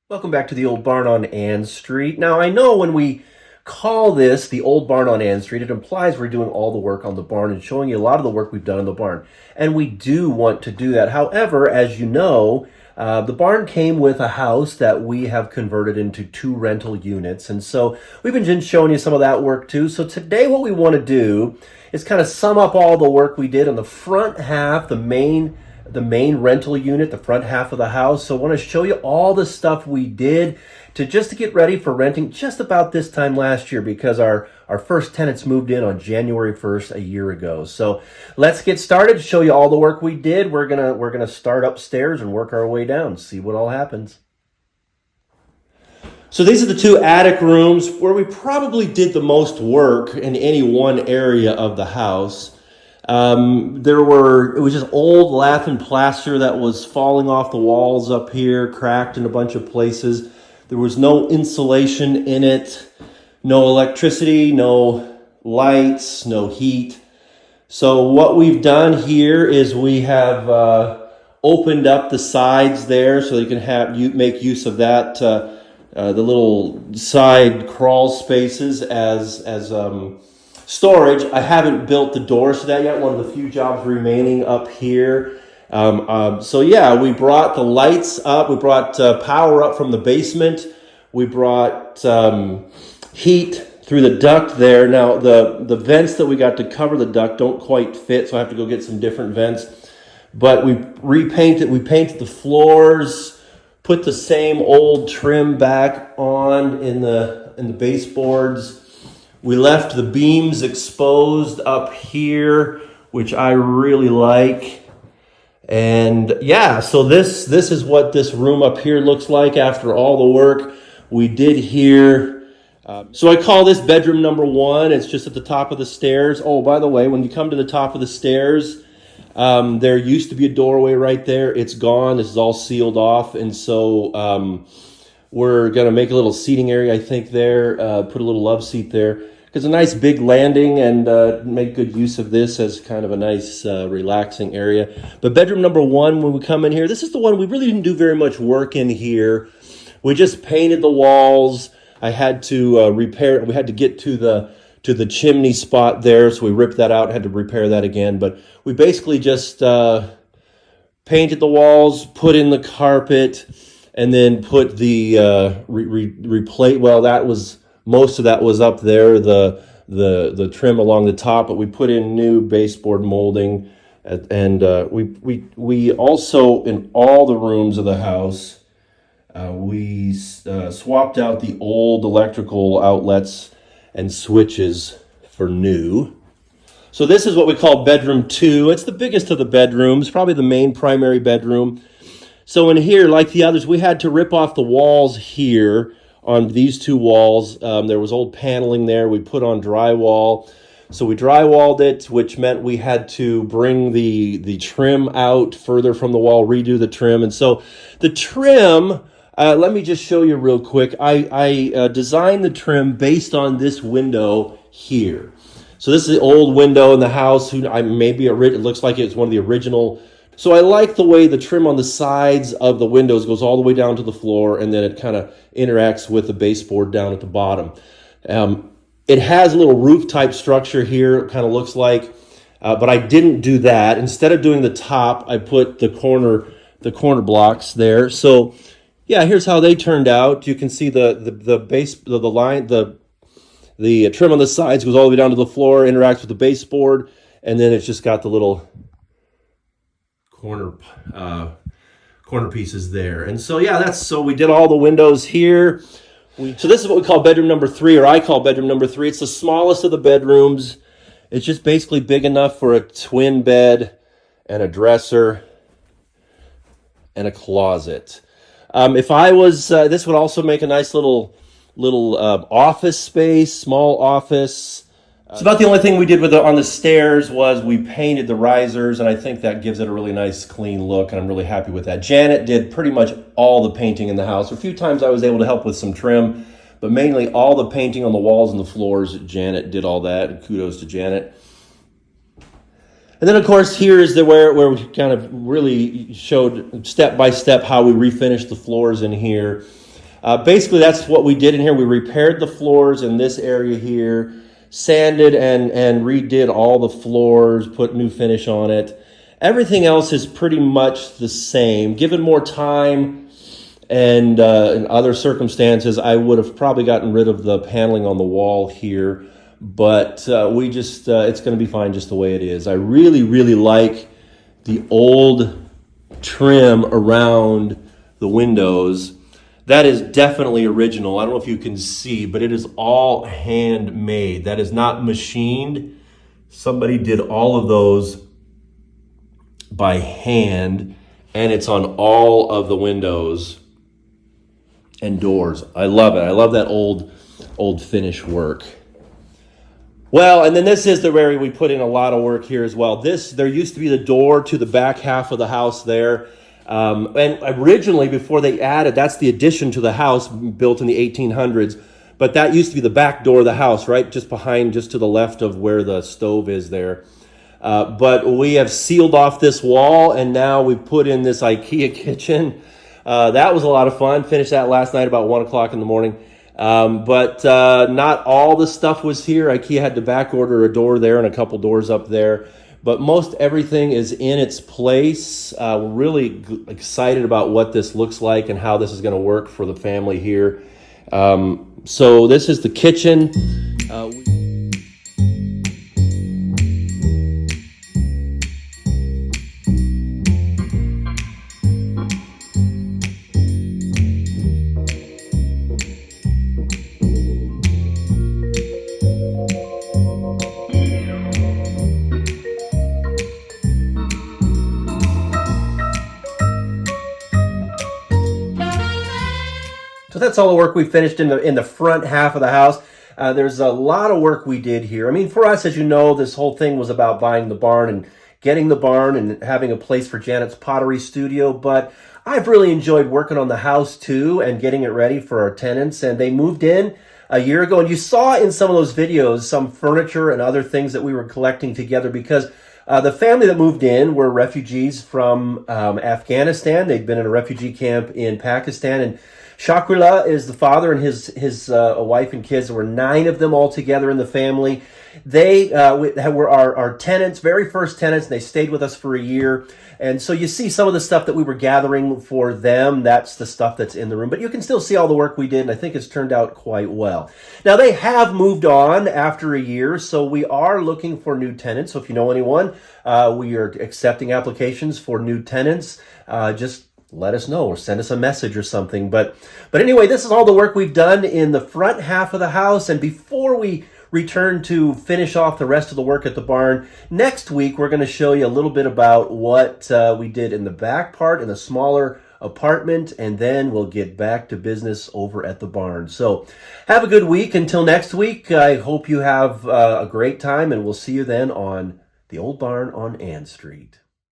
Welcome back to the old barn on Ann Street. Now, I know when we call this the old barn on Ann Street, it implies we're doing all the work on the barn and showing you a lot of the work we've done in the barn. And we do want to do that. However, as you know, the barn came with a house that we have converted into two rental units. And so we've been just showing you some of that work too. So today, what we want to do is kind of sum up all the work we did on the front half, the main rental unit, the front half of the house. So I want to show you all the stuff we did to get ready for renting just about this time last year, because our first tenants moved in on January 1st a year ago. So let's get started, show you all the work we did. We're gonna start upstairs and work our way down, see what all happens. So these are the two attic rooms where we probably did the most work in any one area of the house. It was just old lath and plaster that was falling off the walls up here, cracked in a bunch of places. There was no insulation in it, no electricity, no lights, no heat. So what we've done here is we have opened up the sides there so you can make use of that, the little side crawl spaces as storage. I haven't built the doors to that yet. One of the few jobs remaining up here. So yeah, we brought the lights up. We brought power up from the basement. We brought heat through the duct there. Now the vents that we got to cover the duct don't quite fit, so I have to go get some different vents. But we repainted. We painted the floors. Put the same old trim back on in the baseboards. We left the beams exposed up here, which I really like. And yeah, so this is what this room up here looks like after all the work we did here. So I call this bedroom number one. It's just at the top of the stairs. Oh, by the way, when you come to the top of the stairs, there used to be a doorway right there. It's gone. This is all sealed off. And so we're going to make a little seating area, I think, there. Put a little love seat there. It's a nice big landing, and make good use of this as kind of a nice relaxing area. But bedroom number one, when we come in here, this is the one we really didn't do very much work in here. We just painted the walls. I had to repair. We had to get to the chimney spot there, so we ripped that out. Had to repair that again, but we basically just painted the walls, put in the carpet, and then put the replace. Well, that was. Most of that was up there, the trim along the top, but we put in new baseboard molding, and we also, in all the rooms of the house, we swapped out the old electrical outlets and switches for new. So this is what we call bedroom two. It's the biggest of the bedrooms, probably the main primary bedroom. So in here, like the others, we had to rip off the walls here. On these two walls, there was old paneling there. We put on drywall. So we drywalled it, which meant we had to bring the trim out further from the wall, redo the trim. And so the trim, let me just show you real quick. I designed the trim based on this window here. So this is the old window in the house. It looks like it's one of the original. So I like the way the trim on the sides of the windows goes all the way down to the floor, and then it kind of interacts with the baseboard down at the bottom. It has a little roof type structure here, it kind of looks like, but I didn't do that. Instead of doing the top, I put the corner blocks there. So yeah, here's how they turned out. You can see the trim on the sides goes all the way down to the floor, interacts with the baseboard, and then it's just got the little corner pieces there. And so yeah, so we did all the windows here. So this is what we call bedroom number three, or I call bedroom number three. It's the smallest of the bedrooms. It's just basically big enough for a twin bed and a dresser and a closet. If I was, this would also make a nice little office space, small office. So about the only thing we did on the stairs was we painted the risers, and I think that gives it a really nice, clean look, and I'm really happy with that. Janet did pretty much all the painting in the house. A few times I was able to help with some trim, but mainly all the painting on the walls and the floors, Janet did all that, and kudos to Janet. And then, of course, here is where we kind of really showed step by step how we refinished the floors in here. Basically, that's what we did in here. We repaired the floors in this area here, sanded and redid all the floors, put new finish on it. Everything else is pretty much the same. Given more time and in other circumstances, I would have probably gotten rid of the paneling on the wall here, but we just it's going to be fine just the way it is. I really, really like the old trim around the windows. That is definitely original. I don't know if you can see, but it is all handmade. That is not machined. Somebody did all of those by hand, and it's on all of the windows and doors. I love it. I love that old finish work. Well, and then this is the area we put in a lot of work here as well. There used to be the door to the back half of the house there. And originally, before they added, that's the addition to the house built in the 1800s. But that used to be the back door of the house, right? Just behind, just to the left of where the stove is there. But we have sealed off this wall, and now we've put in this IKEA kitchen. That was a lot of fun. Finished that last night about 1 o'clock in the morning. But not all the stuff was here. IKEA had to back order a door there and a couple doors up there. But most everything is in its place. We're really excited about what this looks like and how this is going to work for the family here. So this is the kitchen. So that's all the work we finished in the front half of the house. There's a lot of work we did here. I mean, for us, as you know, this whole thing was about buying the barn and getting the barn and having a place for Janet's pottery studio. But I've really enjoyed working on the house too and getting it ready for our tenants. And they moved in a year ago. And you saw in some of those videos some furniture and other things that we were collecting together because the family that moved in were refugees from Afghanistan. They'd been in a refugee camp in Pakistan, and Shakrullah is the father, and his wife and kids. There were 9 of them all together in the family. They were our tenants, very first tenants, and they stayed with us for a year. And so you see some of the stuff that we were gathering for them. That's the stuff that's in the room. But you can still see all the work we did, and I think it's turned out quite well. Now, they have moved on after a year, so we are looking for new tenants. So if you know anyone, we are accepting applications for new tenants. Just let us know or send us a message or something. But anyway, this is all the work we've done in the front half of the house. And before we return to finish off the rest of the work at the barn, next week we're going to show you a little bit about what we did in the back part in the smaller apartment, and then we'll get back to business over at the barn. So have a good week. Until next week, I hope you have a great time, and we'll see you then on the Old Barn on Ann Street.